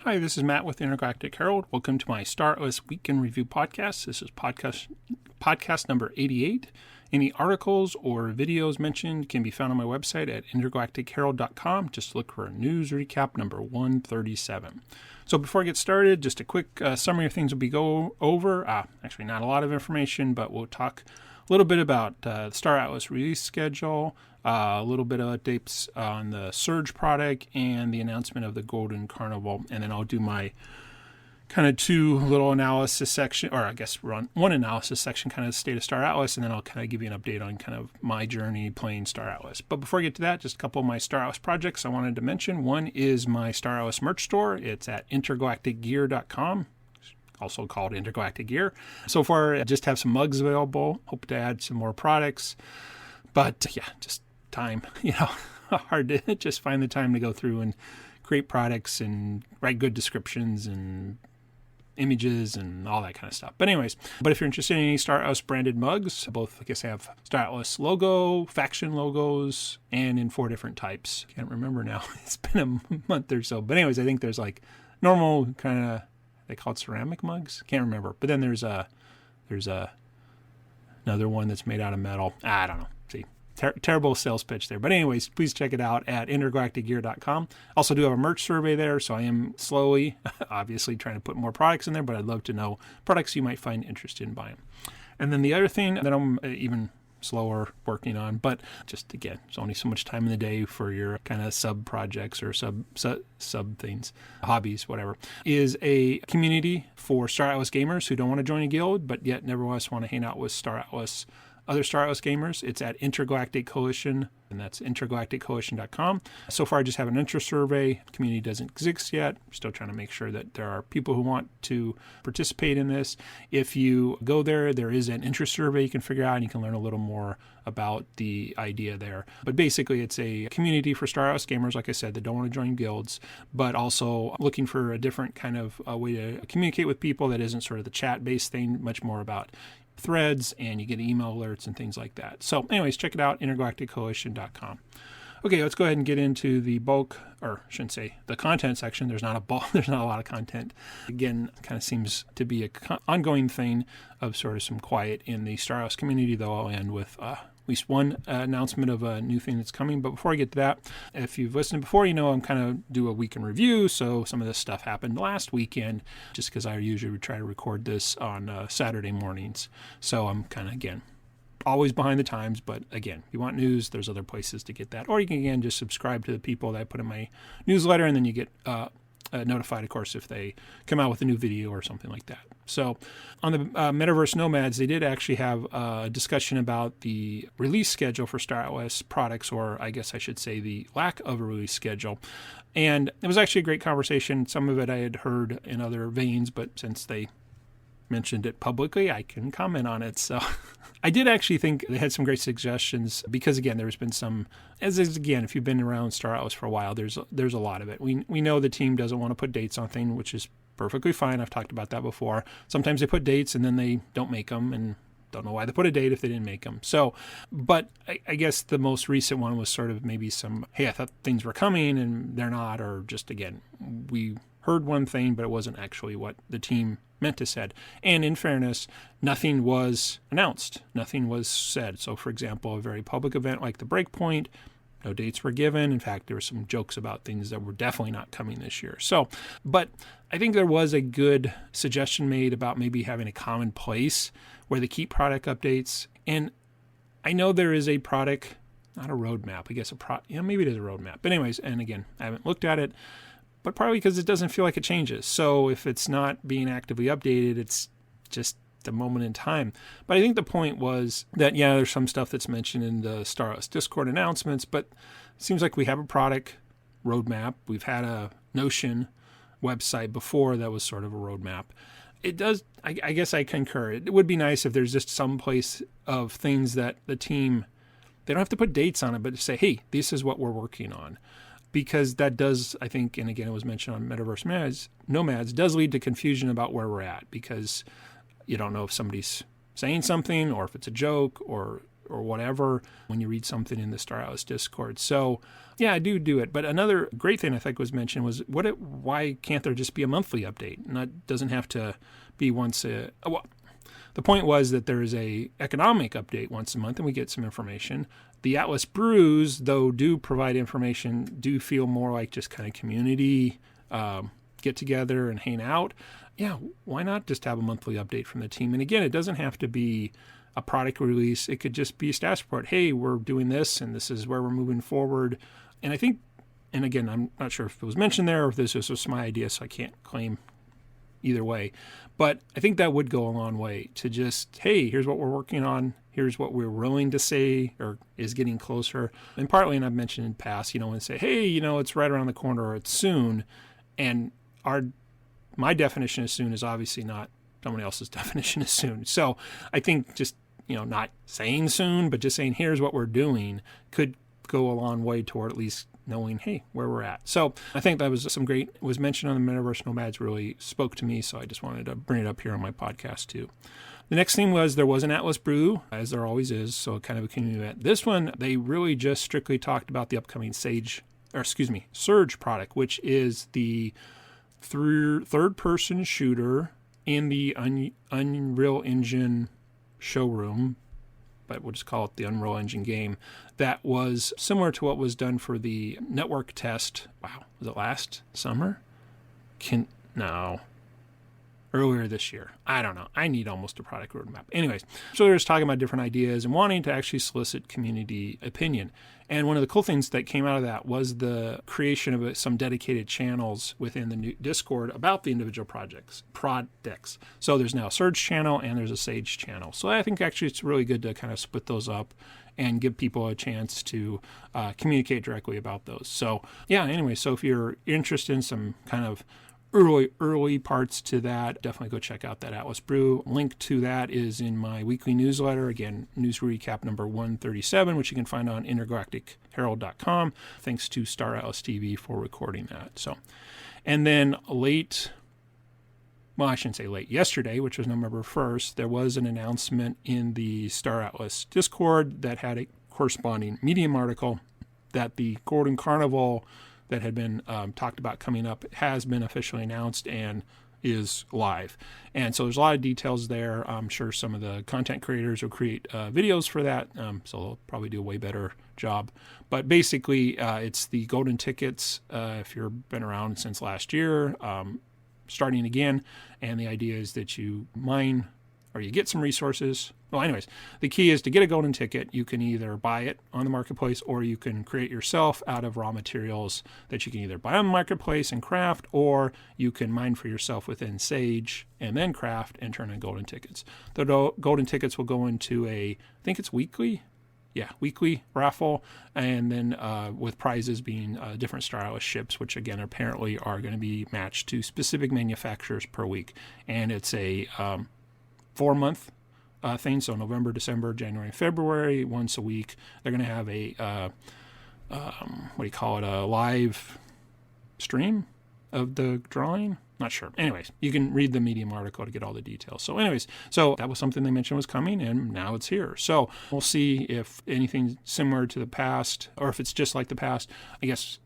Hi, this is Matt with Intergalactic Herald. Welcome to my StarOS Week in Review podcast. This is podcast number 88. Any articles or videos mentioned can be found on my website at intergalacticherald.com. Just look for news recap number 137. So before I get started, just a quick summary of things we'll go over. Actually, not a lot of information, but we'll talk a little bit about the StarOS release schedule, a little bit of updates on the Surge product, and the announcement of the Golden Carnival. And then I'll do my kind of two little analysis section, or I guess run one analysis section, kind of state of StarOS, and then I'll kind of give you an update on kind of my journey playing StarOS. But before I get to that, just a couple of my StarOS projects I wanted to mention. One is my StarOS merch store. It's at intergalacticgear.com. Also called Intergalactic Gear. So far, I just have some mugs available. Hope to add some more products. But yeah, just time, hard to just find the time to go through and create products and write good descriptions and images and all that kind of stuff. But anyways, if you're interested in any StarOS branded mugs, both, I guess, have StarOS logo, faction logos, and in 4 different types. Can't remember now. It's been a month or so. But anyways, I think there's like normal kind of, they call it ceramic mugs. Can't remember. But then there's another one that's made out of metal. I don't know. See, terrible sales pitch there. But anyways, please check it out at intergalacticgear.com. Also do have a merch survey there, so I am slowly, obviously, trying to put more products in there, but I'd love to know products you might find interested in buying. And then the other thing that I'm even slower working on, but just again, there's only so much time in the day for your kind of sub projects or sub things, hobbies, whatever, is a community for StarOS gamers who don't want to join a guild, but yet nevertheless want to hang out with other StarOS gamers. It's at Intergalactic Coalition, and that's intergalacticcoalition.com. So far, I just have an interest survey. The community doesn't exist yet. I'm still trying to make sure that there are people who want to participate in this. If you go there, there is an interest survey you can figure out, and you can learn a little more about the idea there. But basically, it's a community for StarOS gamers, like I said, that don't want to join guilds, but also looking for a different kind of way to communicate with people that isn't sort of the chat-based thing, much more about threads, and you get email alerts and things like that. So anyways, check it out, intergalacticcoalition.com. Okay, let's go ahead and get into the bulk, or I shouldn't say the content section. There's not a lot of content. Again, kind of seems to be an ongoing thing of sort of some quiet in the StarOS community, though I'll end with at least one announcement of a new thing that's coming. But before I get to that, if you've listened before, I'm kind of do a week in review. So some of this stuff happened last weekend, just because I usually try to record this on Saturday mornings. So I'm kind of, again, always behind the times. But again, if you want news, there's other places to get that. Or you can, again, just subscribe to the people that I put in my newsletter, and then you get notified, of course, if they come out with a new video or something like that. So on the Metaverse Nomads, they did actually have a discussion about the release schedule for StarOS products, or I guess I should say the lack of a release schedule. And it was actually a great conversation. Some of it I had heard in other veins, but since they mentioned it publicly, I can comment on it. So I did actually think they had some great suggestions, because again, there's been some, again, if you've been around StarOS for a while, there's a lot of it. We know the team doesn't want to put dates on things, which is perfectly fine. I've talked about that before. Sometimes they put dates and then they don't make them, and don't know why they put a date if they didn't make them. So, but I guess the most recent one was sort of maybe some, hey, I thought things were coming and they're not, or just, again, we heard one thing, but it wasn't actually what the team meant to said. And in fairness, nothing was announced. Nothing was said. So, for example, a very public event like the Breakpoint, no dates were given. In fact, there were some jokes about things that were definitely not coming this year. So, but I think there was a good suggestion made about maybe having a common place where they keep product updates. And I know there is a product, not a roadmap, I guess maybe it is a roadmap. But anyways, and again, I haven't looked at it, but probably because it doesn't feel like it changes. So if it's not being actively updated, it's just the moment in time. But I think the point was that, yeah, there's some stuff that's mentioned in the StarOS Discord announcements, but it seems like we have a product roadmap. We've had a Notion website before that was sort of a roadmap. It does, I guess I concur. It would be nice if there's just some place of things that the team, they don't have to put dates on it, but say, hey, this is what we're working on. Because that does, I think, and again, it was mentioned on Metaverse Nomads, does lead to confusion about where we're at, because you don't know if somebody's saying something or if it's a joke or or whatever when you read something in the Star Atlas Discord. So yeah, I do it. But another great thing I think was mentioned was why can't there just be a monthly update? And that doesn't have to be once a, well, the point was that there is a economic update once a month and we get some information. The Atlas Brews, though, do provide information, do feel more like just kind of community get together and hang out. Yeah, why not just have a monthly update from the team? And again, it doesn't have to be a product release. It could just be a status report. Hey, we're doing this and this is where we're moving forward. And I think, and again, I'm not sure if it was mentioned there or if this was just my idea, so I can't claim either way. But I think that would go a long way to just, hey, here's what we're working on. Here's what we're willing to say or is getting closer. And partly, and I've mentioned in the past, and say, hey, it's right around the corner or it's soon. And my definition of soon is obviously not someone else's definition of soon. So I think just, not saying soon, but just saying here's what we're doing could go a long way toward at least knowing, hey, where we're at. So I think that was was mentioned on the Metaverse Nomads, really spoke to me. So I just wanted to bring it up here on my podcast too. The next thing was there was an Atlas Brew, as there always is. So kind of a community event. This one, they really just strictly talked about the upcoming Surge product, which is the third-person shooter in the Unreal Engine showroom, but we'll just call it the Unreal Engine game, that was similar to what was done for the network test. Wow, was it last summer? Earlier this year. I don't know. I need almost a product roadmap. Anyways, so they're just talking about different ideas and wanting to actually solicit community opinion. And one of the cool things that came out of that was the creation of some dedicated channels within the new Discord about the individual projects. So there's now a Surge channel and there's a Sage channel. So I think actually it's really good to kind of split those up and give people a chance to communicate directly about those. So yeah, anyway, so if you're interested in some kind of early parts to that, definitely go check out that Atlas Brew. Link to that is in my weekly newsletter. Again, news recap number 137, which you can find on intergalacticherald.com. Thanks to Star Atlas TV for recording that. So, and then yesterday, which was November 1st, there was an announcement in the Star Atlas Discord that had a corresponding Medium article that the Golden Carnival that had been talked about coming up has been officially announced and is live. And so there's a lot of details there. I'm sure some of the content creators will create videos for that, so they'll probably do a way better job. But basically, it's the golden tickets, if you've been around since last year, starting again. And the idea is that you mine or you get some resources. Well, anyways, the key is to get a golden ticket. You can either buy it on the marketplace or you can create yourself out of raw materials that you can either buy on the marketplace and craft, or you can mine for yourself within Sage and then craft and turn in golden tickets. The golden tickets will go into I think it's weekly raffle, and then with prizes being different Star Atlas ships, which again apparently are going to be matched to specific manufacturers per week. And it's a 4-month thing, so November, December, January, February, once a week. They're going to have a a live stream of the drawing. Not sure. Anyways, you can read the Medium article to get all the details. So that was something they mentioned was coming, and now it's here. So we'll see if anything similar to the past, or if it's just like the past. I guess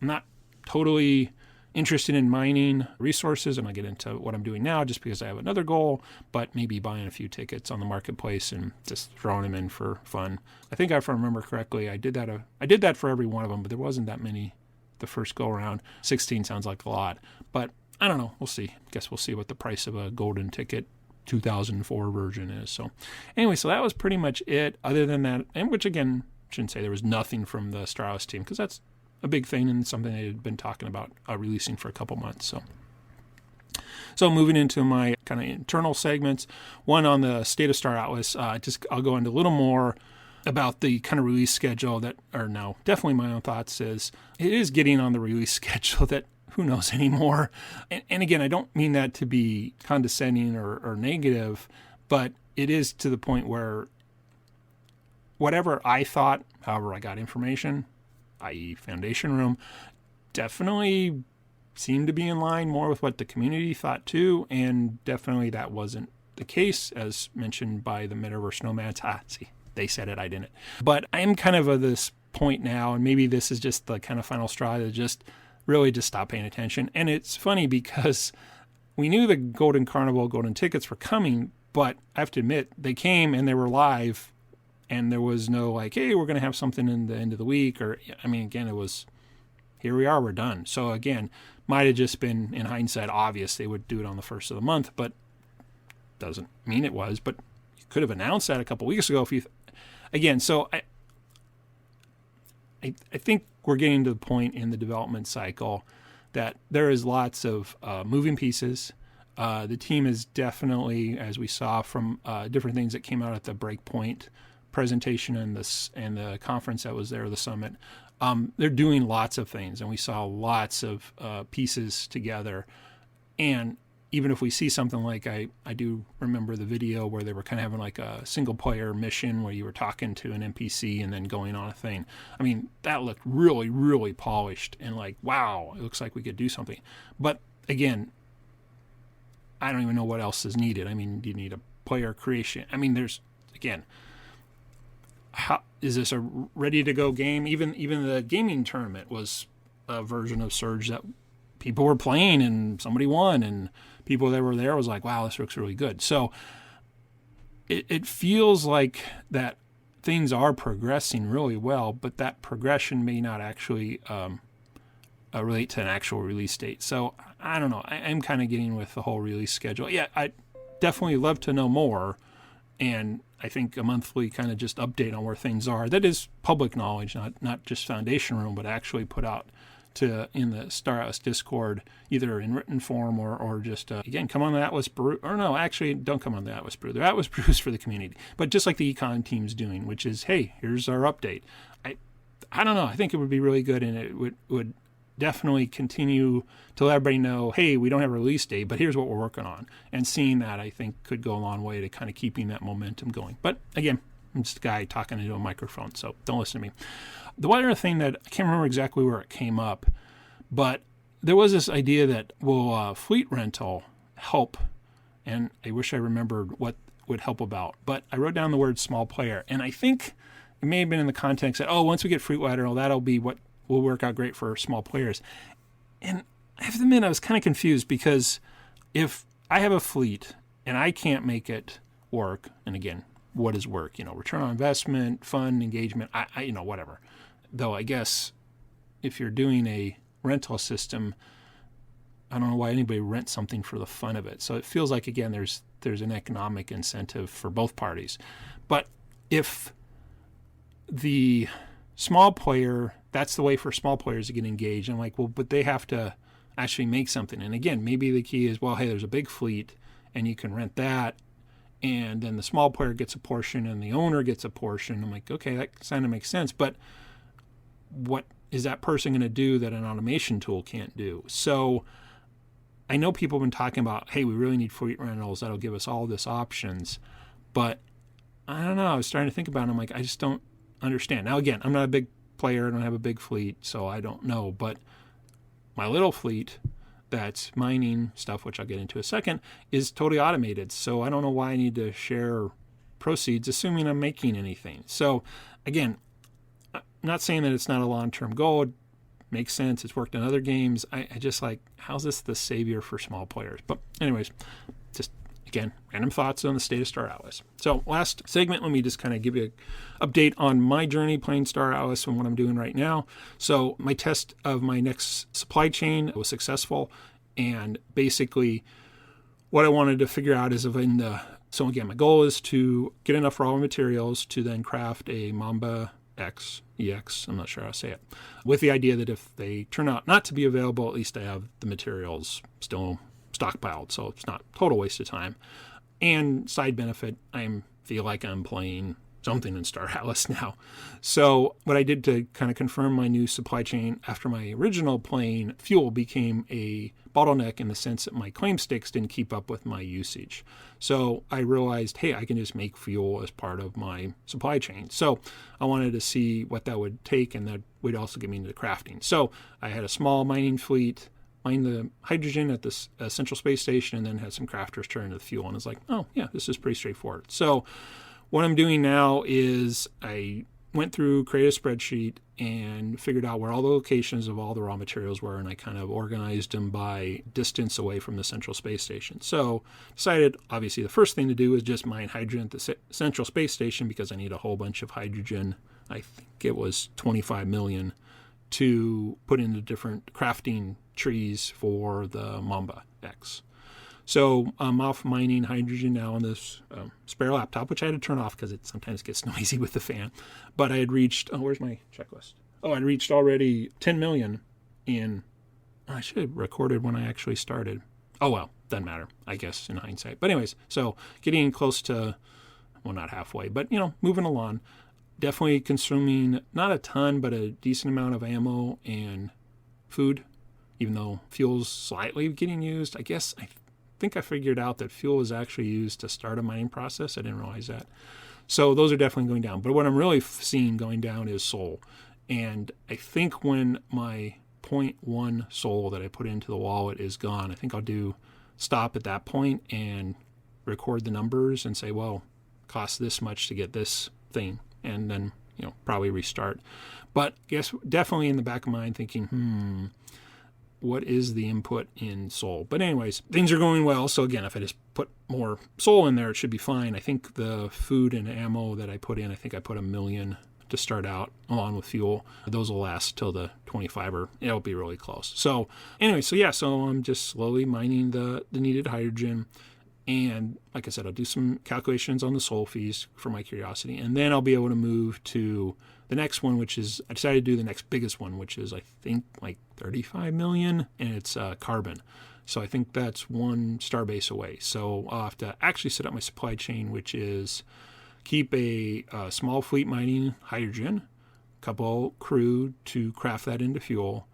I'm not totally interested in mining resources, and I'll get into what I'm doing now just because I have another goal, but maybe buying a few tickets on the marketplace and just throwing them in for fun. I think if I remember correctly, I did that for every one of them, but there wasn't that many the first go around. 16 sounds like a lot, but I don't know. We'll see. I guess we'll see what the price of a golden ticket 2004 version is. So anyway, so that was pretty much it. Other than that, and which again, shouldn't say there was nothing from the Star Atlas team, because that's a big thing and something they had been talking about releasing for a couple months. So moving into my kind of internal segments, one on the state of Star Atlas, I'll go into a little more about the kind of release schedule definitely my own thoughts is it is getting on the release schedule that who knows anymore. And again, I don't mean that to be condescending or negative, but it is to the point where whatever I thought, however I got information, i.e. Foundation Room, definitely seemed to be in line more with what the community thought too, and definitely that wasn't the case, as mentioned by the Metaverse Nomads. they said it, I didn't. But I am kind of this point now, and maybe this is just the kind of final straw to just really just stop paying attention. And it's funny because we knew the Golden Carnival, Golden tickets were coming, but I have to admit, they came and they were live, and there was no like, hey, we're going to have something in the end of the week. Or, I mean, again, it was, here we are, we're done. So again, might have just been, in hindsight, obvious they would do it on the first of the month, but doesn't mean it was. But you could have announced that a couple weeks ago if you, again, so I think we're getting to the point in the development cycle that there is lots of moving pieces. The team is definitely, as we saw from different things that came out at the Breakpoint presentation and the conference that was there, the summit, they're doing lots of things, and we saw lots of pieces together. And even if we see something like, I do remember the video where they were kind of having like a single player mission where you were talking to an NPC and then going on a thing. I mean, that looked really, really polished and like, wow, it looks like we could do something. But again, I don't even know what else is needed. I mean, do you need a player creation? I mean, there's, again, how is this a ready to go game? Even the gaming tournament was a version of Surge that people were playing and somebody won, and people that were there was like, wow, this looks really good. So it feels like that things are progressing really well, but that progression may not actually relate to an actual release date. So I don't know. I'm kind of getting with the whole release schedule. Yeah, I definitely love to know more. And I think a monthly kind of just update on where things are. That is public knowledge, not just Foundation Room, but actually put out in the Star Atlas Discord, either in written form or just, again, come on the Atlas Brew. Or no, actually, don't come on the Atlas Brew. The Atlas Brew is for the community. But just like the Econ team's doing, which is, hey, here's our update. I don't know. I think it would be really good, and it would definitely continue to let everybody know, hey, we don't have a release date, but here's what we're working on. And seeing that, I think, could go a long way to kind of keeping that momentum going. But again, I'm just a guy talking into a microphone, so don't listen to me. The one other thing that I can't remember exactly where it came up, but there was this idea that will fleet rental help? And I wish I remembered what would help about. But I wrote down the word small player, and I think it may have been in the context that, once we get fleet rental, that'll be what will work out great for small players. And I have to admit, I was kind of confused, because if I have a fleet and I can't make it work, and again, what is work? Return on investment, fun, engagement, I whatever. Though I guess if you're doing a rental system, I don't know why anybody rents something for the fun of it. So it feels like, again, there's an economic incentive for both parties. But if the small player, that's the way for small players to get engaged. I'm like, well, but they have to actually make something. And again, maybe the key is, well, hey, there's a big fleet and you can rent that, and then the small player gets a portion and the owner gets a portion. I'm like, okay, that kind of makes sense. But what is that person going to do that an automation tool can't do? So I know people have been talking about, hey, we really need fleet rentals that'll give us all this options. But I don't know. I was starting to think about it. I'm like, I just don't understand. Now, again, I'm not a big player. I don't have a big fleet, so I don't know. But my little fleet that's mining stuff, which I'll get into in a second, is totally automated. So I don't know why I need to share proceeds, assuming I'm making anything. So again, I'm not saying that it's not a long-term goal. It makes sense. It's worked in other games. I just like, how's this the savior for small players? But anyways, just again, random thoughts on the state of Star Atlas. So last segment, let me just kind of give you an update on my journey playing Star Atlas and what I'm doing right now. So my test of my next supply chain was successful. And basically what I wanted to figure out is so again, my goal is to get enough raw materials to then craft a Mamba EX, I'm not sure how to say it, with the idea that if they turn out not to be available, at least I have the materials still stockpiled, so it's not total waste of time. And side benefit, I feel like I'm playing something in Star Atlas now. So what I did to kind of confirm my new supply chain after my original plane, fuel became a bottleneck in the sense that my claim sticks didn't keep up with my usage. So I realized, hey, I can just make fuel as part of my supply chain. So I wanted to see what that would take, and that would also get me into crafting. So I had a small mining fleet, mined the hydrogen at this Central Space Station, and then had some crafters turn into the fuel. And it's like, oh, yeah, this is pretty straightforward. So what I'm doing now is I went through, created a spreadsheet, and figured out where all the locations of all the raw materials were, and I kind of organized them by distance away from the Central Space Station. So decided, obviously, the first thing to do is just mine hydrogen at the Central Space Station because I need a whole bunch of hydrogen. I think it was 25 million to put into different crafting trees for the Mamba X. So I'm off mining hydrogen now on this spare laptop, which I had to turn off because it sometimes gets noisy with the fan. But I had reached, where's my checklist? I'd reached already 10 million in, I should have recorded when I actually started. Oh, well, doesn't matter, I guess, in hindsight. But anyways, so getting close to, well, not halfway, but, moving along. Definitely consuming not a ton, but a decent amount of ammo and food, even though fuel's slightly getting used. I think I figured out that fuel is actually used to start a mining process. I didn't realize that. So those are definitely going down. But what I'm really seeing going down is soul. And I think when my 0.1 soul that I put into the wallet is gone, I think I'll stop at that point and record the numbers and say, well, it costs this much to get this thing. And then, probably restart. But I guess definitely in the back of my mind thinking, what is the input in soul? But anyways, things are going well. So again, if I just put more soul in there, it should be fine. I think the food and ammo that I put in, I think I put 1 million to start out along with fuel. Those will last till the 25, or it'll be really close. So anyway, so I'm just slowly mining the needed hydrogen. And like I said, I'll do some calculations on the soul fees for my curiosity. And then I'll be able to move to the next one, which is, I decided to do the next biggest one, which is, I think, like 35 million, and it's carbon. So I think that's one starbase away. So I'll have to actually set up my supply chain, which is keep a small fleet mining hydrogen, a couple crew to craft that into fuel,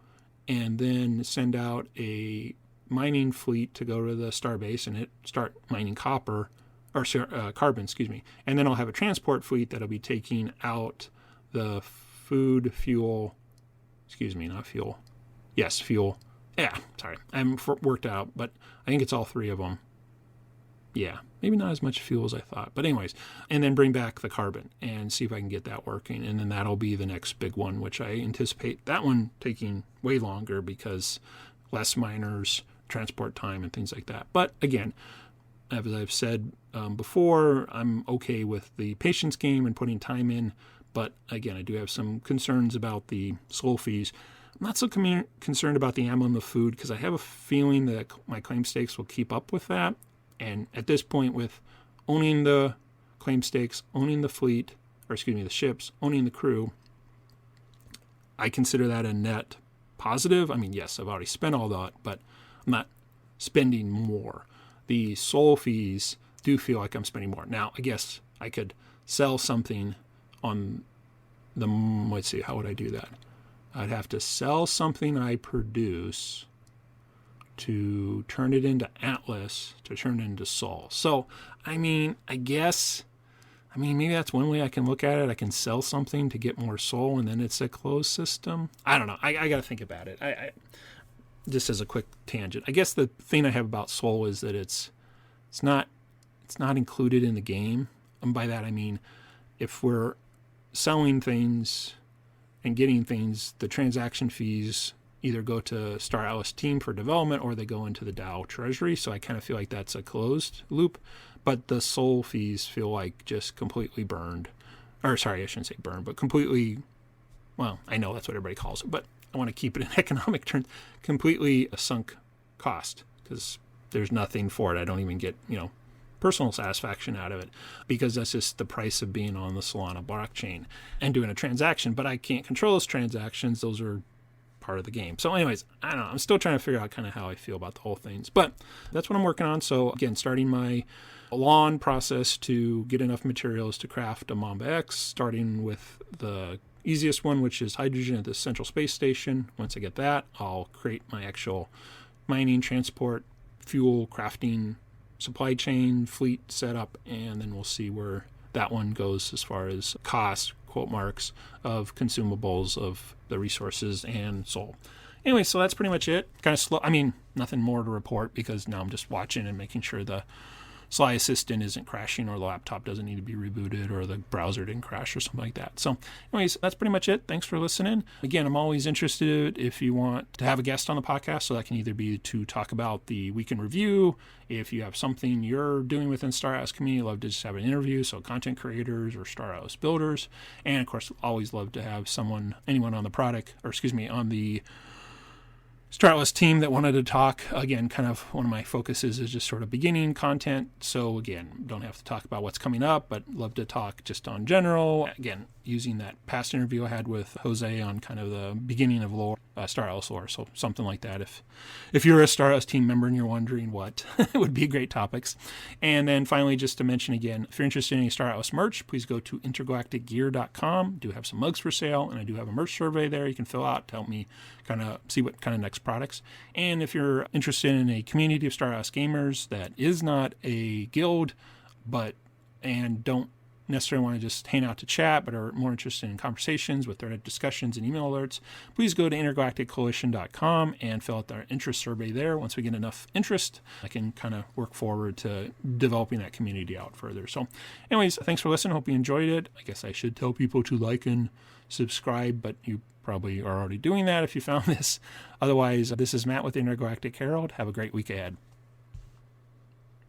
and then send out a mining fleet to go to the starbase and start mining carbon, and then I'll have a transport fleet that'll be taking out the food, fuel, fuel. Yeah, sorry, I haven't worked out, but I think it's all three of them. Yeah, maybe not as much fuel as I thought, but anyways, and then bring back the carbon and see if I can get that working, and then that'll be the next big one, which I anticipate that one taking way longer because less miners, transport time, and things like that. But again, as I've said before, I'm okay with the patience game and putting time in. But again, I do have some concerns about the soul fees. I'm not so concerned about the ammo and the food because I have a feeling that my claim stakes will keep up with that. And at this point, with owning the claim stakes, owning the fleet, the ships, owning the crew, I consider that a net positive. I mean, yes, I've already spent all that, but I'm not spending more. The soul fees do feel like I'm spending more. Now, I guess I could sell something on the, let's see, how would I do that? I'd have to sell something I produce to turn it into Atlas, to turn it into soul. So, maybe that's one way I can look at it. I can sell something to get more soul, and then it's a closed system. I don't know. I got to think about it. I just as a quick tangent, I guess the thing I have about soul is that it's not included in the game. And by that I mean, if we're selling things and getting things, the transaction fees either go to Star Atlas team for development or they go into the DAO treasury. So I kind of feel like that's a closed loop. But the soul fees feel like just completely burned. Or sorry, I shouldn't say burned, but completely, well, I know that's what everybody calls it, but I want to keep it in economic terms, completely a sunk cost because there's nothing for it. I don't even get, personal satisfaction out of it because that's just the price of being on the Solana blockchain and doing a transaction. But I can't control those transactions. Those are part of the game. So anyways, I don't know. I'm still trying to figure out kind of how I feel about the whole things. But that's what I'm working on. So again, starting my long process to get enough materials to craft a Mamba X, starting with the easiest one, which is hydrogen at the Central Space Station. Once I get that, I'll create my actual mining, transport, fuel, crafting, supply chain, fleet setup, and then we'll see where that one goes as far as cost, quote marks, of consumables, of the resources, and soul. Anyway, so that's pretty much it. Kind of slow. Nothing more to report because now I'm just watching and making sure the Sly Assistant isn't crashing, or the laptop doesn't need to be rebooted, or the browser didn't crash or something like that. So anyways, that's pretty much it. Thanks for listening. Again, I'm always interested if you want to have a guest on the podcast. So that can either be to talk about the week in review. If you have something you're doing within StarOS community, love to just have an interview. So content creators or StarOS builders. And of course, always love to have anyone on the on the StarOS team that wanted to talk. Again, kind of one of my focuses is just sort of beginning content. So again, don't have to talk about what's coming up, but love to talk just on general. Again, using that past interview I had with Jose on kind of the beginning of lore, StarOS lore. So something like that. If you're a StarOS team member and you're wondering what, it would be great topics. And then finally, just to mention again, if you're interested in any StarOS merch, please go to intergalacticgear.com. Do have some mugs for sale, and I do have a merch survey there you can fill out to help me kind of see what kind of next products. And if you're interested in a community of StarOS gamers that is not a guild, and don't necessarily want to just hang out to chat, but are more interested in conversations with their discussions and email alerts, please go to intergalacticcoalition.com and fill out our interest survey there. Once we get enough interest, I can kind of work forward to developing that community out further. So anyways, thanks for listening. Hope you enjoyed it. I guess I should tell people to like and subscribe, but you probably are already doing that if you found this. Otherwise, this is Matt with the Intergalactic Herald. Have a great week ahead.